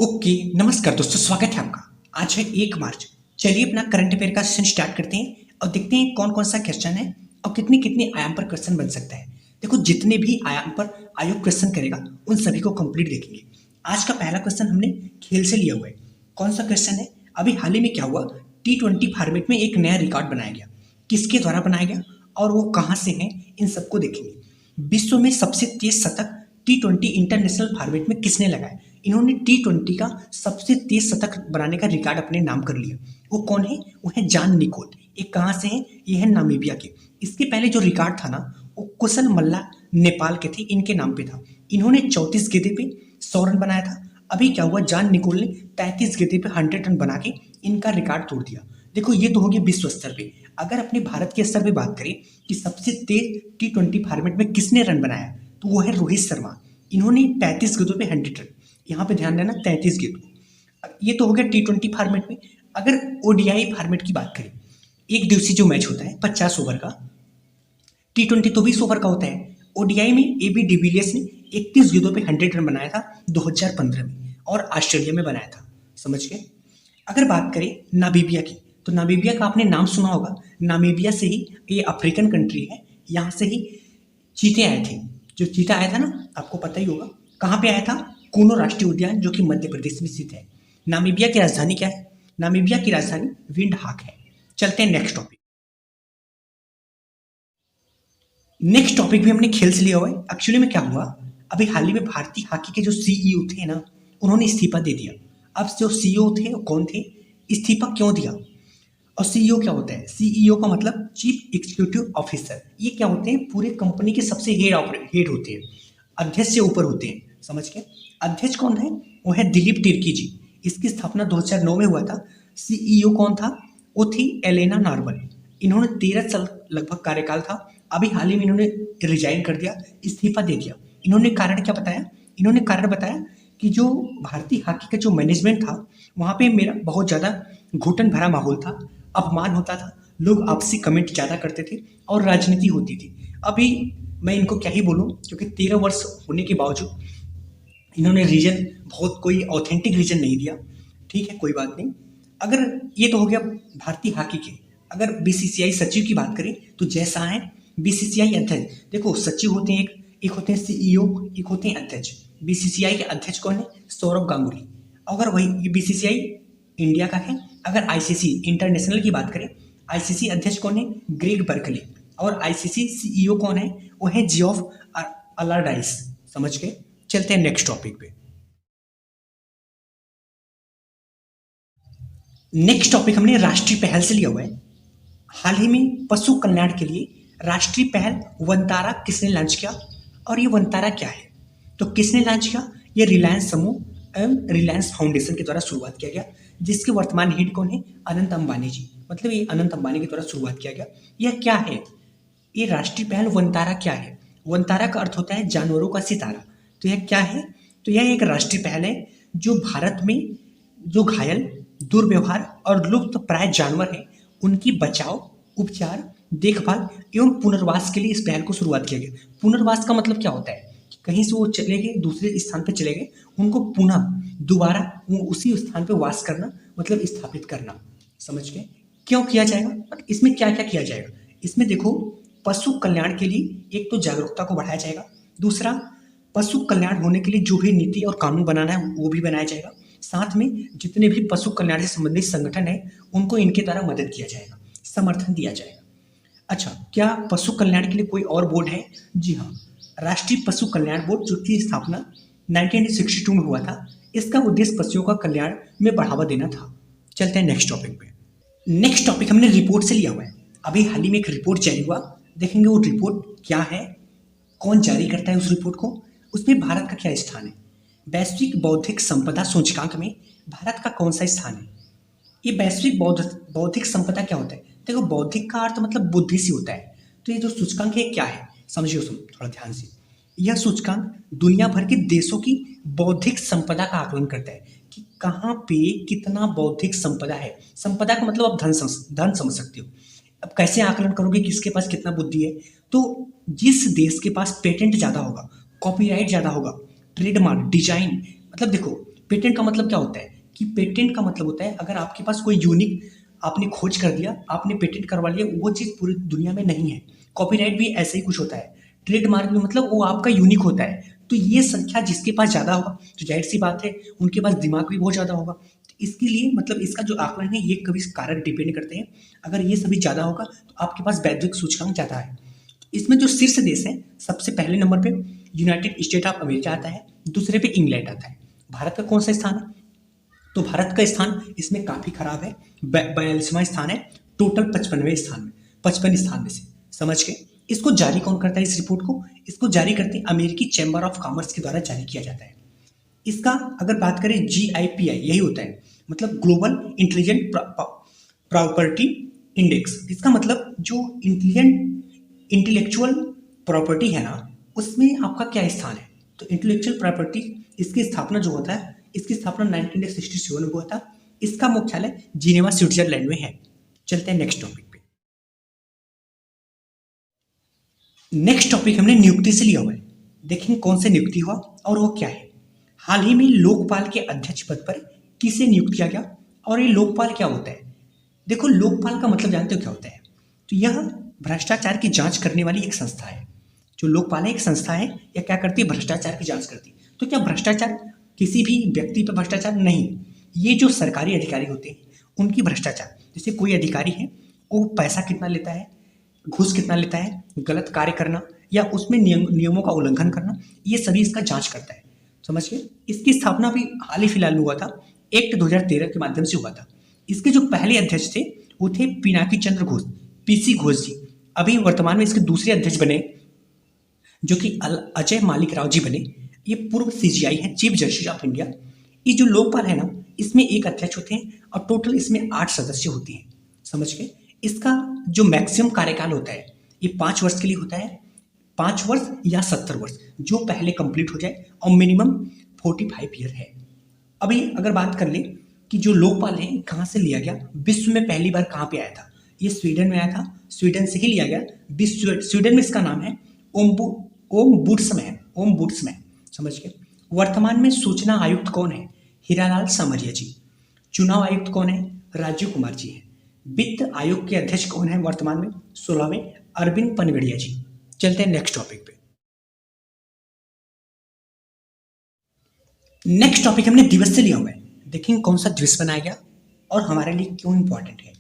Okay, नमस्कार दोस्तों, स्वागत है आपका। आज है 1 मार्च। चलिए अपना करंट अफेयर का सेशन स्टार्ट करते हैं और देखते हैं कौन-कौन सा क्वेश्चन है और कितने-कितने आयाम पर क्वेश्चन बन सकता है। देखो, जितने भी आयाम पर आयोग क्वेश्चन करेगा, उन सभी को कंप्लीट देखेंगे। आज का पहला क्वेश्चन हमने खेल से लिया हुआ है। कौन सा क्वेश्चन है? अभी हाल ही में क्या हुआ, टी20 फॉर्मेट में एक नया रिकॉर्ड बनाया गया। किसके द्वारा बनाया गया और वो कहाँ से है, इन सबको देखेंगे। विश्व में सबसे तेज शतक टी20 इंटरनेशनल फॉर्मेट में किसने लगाया? इन्होंने टी20 का सबसे तेज शतक बनाने का रिकॉर्ड अपने नाम कर लिया। वो कौन है? वो है जॉन निकोल। ये कहाँ से है? ये है नामीबिया के। इसके पहले जो रिकॉर्ड था ना, वो कुशल मल्ला नेपाल के थे, इनके नाम पे था। इन्होंने 34 गेंदे पे 100 रन बनाया था। अभी क्या हुआ, जॉन निकोल ने 33 गेंदे पे 100 रन बना के इनका रिकॉर्ड तोड़ दिया। देखो, ये तो हो गया विश्व स्तर पे। अगर अपने भारत के स्तर पे बात करें कि सबसे तेज टी20 फॉर्मेट में किसने रन बनाया, तो वो है रोहित शर्मा। इन्होंने 35 गेंदों पे 100 रन। यहाँ पे ध्यान देना, 33 गेंदों। ये तो हो गया टी20 फॉर्मेट में। अगर ओडीआई फॉर्मेट की बात करें, एक दिवसीय जो मैच होता है 50 ओवर का, टी20 तो 20 ओवर का होता है। ओडीआई में एबी डिविलियर्स ने 31 गेंदों पे 100 रन बनाया था 2015 में, और ऑस्ट्रेलिया में बनाया था। समझ गए? अगर बात करें नामीबिया की, तो नामीबिया का आपने नाम सुना होगा। नामीबिया से ही, ये अफ्रीकन कंट्री है, यहाँ से ही चीते आए थे। जो चीता आया था ना, आपको पता ही होगा कहाँ पे आया था। कूनो राष्ट्रीय उद्यान, जो कि मध्य प्रदेश में स्थित है। नामीबिया की राजधानी क्या है? नामीबिया की राजधानी विंड हाक है। चलते हैं नेक्स्ट टॉपिक। नेक्स्ट टॉपिक भी हमने खेल से लिया हुआ है। एक्चुअली में क्या हुआ, अभी हाल ही में भारतीय हॉकी के जो सीईओ थे ना, उन्होंने इस्तीफा दे दिया। अब जो सीईओ थे वो कौन थे, इस्तीफा क्यों दिया, और सीईओ क्या होता है? सीईओ का मतलब चीफ एग्जीक्यूटिव ऑफिसर। ये क्या होते हैं? पूरे कंपनी के सबसे हेड होते हैं, अध्यक्ष से ऊपर होते हैं। समझ गए? अध्यक्ष कौन है? वो है दिलीप तिर्की जी। इसकी स्थापना 2009 में हुआ था। सीईओ कौन था? वो थी एलेना नार्वल। इन्होंने 13 साल लगभग कार्यकाल था। अभी हाल ही में इन्होंने रिजाइन कर दिया, इस्तीफा दे दिया। इन्होंने कारण क्या बताया? इन्होंने कारण बताया कि जो भारतीय हॉकी का जो मैनेजमेंट था, वहाँ पे मेरा बहुत ज़्यादा घुटन भरा माहौल था, अपमान होता था, लोग आपसी कमेंट ज़्यादा करते थे और राजनीति होती थी। अभी मैं इनको क्या ही बोलूँ, क्योंकि 13 वर्ष होने के बावजूद इन्होंने रीजन बहुत कोई ऑथेंटिक रीजन नहीं दिया। ठीक है, कोई बात नहीं। अगर ये तो हो गया भारतीय हॉकी के। अगर बीसीसीआई सचिव की बात करें, तो जैसा है बीसीसीआई अध्यक्ष, देखो सचिव होते हैं एक होते हैं सीईओ, एक होते हैं अध्यक्ष। बीसीसीआई के अध्यक्ष कौन है? सौरभ गांगुली। अगर वही ये बीसीसीआई इंडिया का है। अगर आईसीसी इंटरनेशनल की बात करें, आईसीसी अध्यक्ष कौन है? Greg Berkeley. और आईसीसी सीईओ कौन है? वो है जियोफ अलारडाइस। समझ गए? चलते हैं नेक्स्ट टॉपिक पे। नेक्स्ट टॉपिक हमने राष्ट्रीय पहल से लिया हुआ है। हाल ही में पशु कल्याण के लिए राष्ट्रीय पहल वनतारा किसने लॉन्च किया, और ये वनतारा क्या है? तो किसने लॉन्च किया? ये रिलायंस समूह एवं रिलायंस फाउंडेशन के द्वारा शुरुआत किया गया, जिसके वर्तमान हेड कौन है? अनंत अंबानी जी। मतलब ये अनंत अंबानी के द्वारा शुरुआत किया गया। यह क्या है? ये राष्ट्रीय पहल वनतारा क्या है? वनतारा का अर्थ होता है जानवरों का सितारा। तो यह क्या है? तो यह एक राष्ट्रीय पहल है जो भारत में जो घायल, दुर्व्यवहार और लुप्त प्राय जानवर हैं, उनकी बचाव, उपचार, देखभाल एवं पुनर्वास के लिए इस पहल को शुरुआत किया गया। पुनर्वास का मतलब क्या होता है? कहीं से वो चले गए, दूसरे स्थान पे चले गए, उनको पुनः दोबारा वो उसी स्थान पे वास करना, मतलब स्थापित करना। समझ गए? क्यों किया जाएगा और इसमें क्या क्या किया जाएगा? इसमें देखो, पशु कल्याण के लिए एक तो जागरूकता को बढ़ाया जाएगा। दूसरा, पशु कल्याण होने के लिए जो भी नीति और कानून बनाना है वो भी बनाया जाएगा। साथ में जितने भी पशु कल्याण से संबंधित संगठन है, उनको इनके द्वारा मदद किया जाएगा, समर्थन दिया जाएगा। अच्छा, क्या पशु कल्याण के लिए कोई और बोर्ड है? जी हाँ, राष्ट्रीय पशु कल्याण बोर्ड, जो की स्थापना 1962 में हुआ था। इसका उद्देश्य पशुओं का कल्याण में बढ़ावा देना था। चलते हैं नेक्स्ट टॉपिक पे। नेक्स्ट टॉपिक हमने रिपोर्ट से लिया हुआ है। अभी हाल ही में एक रिपोर्ट जारी हुआ, देखेंगे वो रिपोर्ट क्या है, कौन जारी करता है उस रिपोर्ट को, उसमें भारत का क्या स्थान है। वैश्विक बौद्धिक संपदा सूचकांक में भारत का कौन सा स्थान है? ये वैश्विक बौद्धिक संपदा क्या होता है? देखो, बौद्धिक का अर्थ मतलब बुद्धि से होता है। तो ये जो सूचकांक है क्या है, समझिए सुन थोड़ा ध्यान से। यह सूचकांक दुनिया भर के देशों की बौद्धिक संपदा का आकलन करता है कि कहाँ पे कितना बौद्धिक संपदा है। संपदा का मतलब आप धन समझ सकते हो। अब कैसे आकलन करोगे किसके पास कितना बुद्धि है? तो जिस देश के पास पेटेंट ज़्यादा होगा, कॉपीराइट ज़्यादा होगा, ट्रेडमार्क, डिजाइन, मतलब देखो, पेटेंट का मतलब क्या होता है कि पेटेंट का मतलब होता है अगर आपके पास कोई यूनिक आपने खोज कर दिया, आपने पेटेंट करवा लिया, वो चीज़ पूरी दुनिया में नहीं है। कॉपीराइट भी ऐसे ही कुछ होता है। ट्रेडमार्क भी मतलब वो आपका यूनिक होता है। तो ये संख्या जिसके पास ज़्यादा होगा तो जाहिर सी बात है उनके पास दिमाग भी बहुत ज़्यादा होगा। तो इसके लिए मतलब इसका जो आकलन है ये कभी कारक डिपेंड करते हैं। अगर ये सभी ज़्यादा होगा तो आपके पास वैश्विक सूचकांक ज़्यादा है। इसमें जो शीर्ष देश है सबसे पहले नंबर पे यूनाइटेड स्टेट ऑफ अमेरिका आता है, दूसरे पे इंग्लैंड आता है। भारत का कौन सा स्थान है? तो भारत का स्थान इसमें काफ़ी खराब है, 42वां स्थान है टोटल 55वें स्थान में, 55 स्थान में से। समझ गए? इसको जारी कौन करता है इस रिपोर्ट को? इसको जारी करते हैं अमेरिकी चैम्बर ऑफ कॉमर्स के द्वारा जारी किया जाता है। इसका अगर बात करें GIPI यही होता है, मतलब ग्लोबल इंटेलिजेंट प्रॉपर्टी इंडेक्स। इसका मतलब जो इंटेलेक्चुअल प्रॉपर्टी है ना उसमें आपका क्या स्थान है। तो इंटेलेक्चुअल प्रॉपर्टी इसकी स्थापना जो होता है इसकी स्थापना 1967 में हुआ था। इसका मुख्यालय जिनेवा स्विट्जरलैंड में है। चलते हैं नेक्स्ट टॉपिक पे। नेक्स्ट टॉपिक हमने नियुक्ति से लिया हुआ है। देखेंगे कौन से नियुक्ति हुआ और वो क्या है। हाल ही में लोकपाल के अध्यक्ष पद पर किसे नियुक्त किया गया और ये लोकपाल क्या होता है? देखो लोकपाल का मतलब जानते हो क्या होता है? तो यह भ्रष्टाचार की जांच करने वाली एक संस्था है। जो लोकपाल है एक संस्था है, यह क्या करती है? भ्रष्टाचार की जांच करती है। तो क्या भ्रष्टाचार किसी भी व्यक्ति पर भ्रष्टाचार नहीं, ये जो सरकारी अधिकारी होते हैं उनकी भ्रष्टाचार। जैसे कोई अधिकारी है वो पैसा कितना लेता है, घूस कितना लेता है, गलत कार्य करना या उसमें नियमों का उल्लंघन करना, ये सभी इसका जांच करता है। समझ गए? इसकी स्थापना भी हाल ही फिलहाल में हुआ था, एक्ट 2013 के माध्यम से हुआ था। इसके जो पहले अध्यक्ष थे वो थे पिनाकी चंद्र घोष, PC घोष जी। अभी वर्तमान में इसके दूसरे अध्यक्ष बने जो कि अजय मालिक राव जी बने। ये पूर्व CGI है, चीफ जस्टिस ऑफ इंडिया। ये जो लोकपाल है ना इसमें एक अध्यक्ष होते हैं और टोटल इसमें 8 सदस्य होते हैं। समझ गए? इसका जो मैक्सिमम कार्यकाल होता है ये 5 वर्ष के लिए होता है, 5 वर्ष या 70 वर्ष जो पहले कंप्लीट हो जाए, और मिनिमम 45 ईयर है। अभी अगर बात कर ले कि जो लोकपाल है कहाँ से लिया गया, विश्व में पहली बार कहाँ पे आया था? ये स्वीडन में आया था, स्वीडन से ही लिया गया। स्वीडन में इसका नाम है ओम्बुड्समैन। समझ गए? वर्तमान में सूचना आयुक्त कौन है? हीरालाल सामरिया जी। चुनाव आयुक्त कौन है? राजीव कुमार जी है। वित्त आयोग के अध्यक्ष कौन है वर्तमान में? 16वें अरविंद पनगड़िया जी। चलते हैं नेक्स्ट टॉपिक पे। नेक्स्ट टॉपिक हमने दिवस से लिया हुआ है। देखेंगे कौन सा दिवस बनाया गया और हमारे लिए क्यों इंपॉर्टेंट है।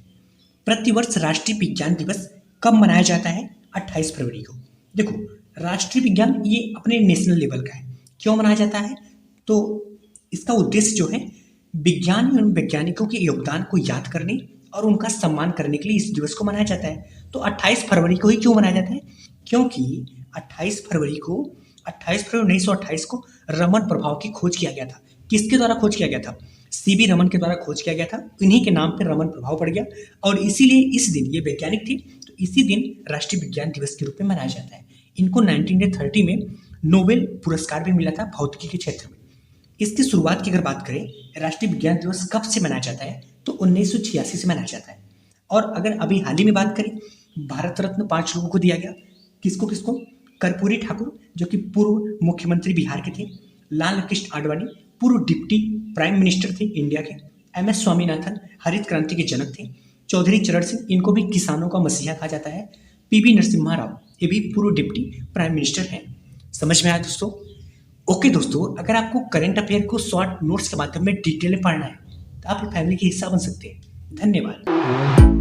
प्रतिवर्ष राष्ट्रीय विज्ञान दिवस कब मनाया जाता है? 28 फरवरी को। देखो राष्ट्रीय विज्ञान ये अपने नेशनल लेवल का है। क्यों मनाया जाता है? तो इसका उद्देश्य जो है विज्ञान एवं वैज्ञानिकों के योगदान को याद करने और उनका सम्मान करने के लिए इस दिवस को मनाया जाता है। तो 28 फरवरी को ही क्यों मनाया जाता है? क्योंकि 28 फरवरी 1928 को रमन प्रभाव की खोज किया गया था। किसके द्वारा खोज किया गया था? CB रमन के द्वारा खोज किया गया था। इन्हीं के नाम पर रमन प्रभाव पड़ गया और इसीलिए इस दिन, ये वैज्ञानिक थे तो इसी दिन राष्ट्रीय विज्ञान दिवस के रूप में मनाया जाता है। इनको 1930 में नोबेल पुरस्कार भी मिला था भौतिकी के क्षेत्र में। इसकी शुरुआत की अगर बात करें राष्ट्रीय विज्ञान दिवस कब से मनाया जाता है तो 1986 से मनाया जाता है। और अगर अभी हाल ही में बात करें भारत रत्न 5 लोगों को दिया गया। किसको किसको? कर्पूरी ठाकुर जो कि पूर्व मुख्यमंत्री बिहार के थे, लाल कृष्ण आडवाणी पूर्व डिप्टी प्राइम मिनिस्टर थे इंडिया के, MS स्वामीनाथन हरित क्रांति के जनक थे, चौधरी चरण सिंह इनको भी किसानों का मसीहा कहा जाता है, PV नरसिम्हा राव ये भी पूर्व डिप्टी प्राइम मिनिस्टर हैं। समझ में आया दोस्तों? ओके दोस्तों, अगर आपको करंट अफेयर को शॉर्ट नोट्स के माध्यम में डिटेल में पढ़ना है तो आप फैमिली के हिस्सा बन सकते हैं। धन्यवाद।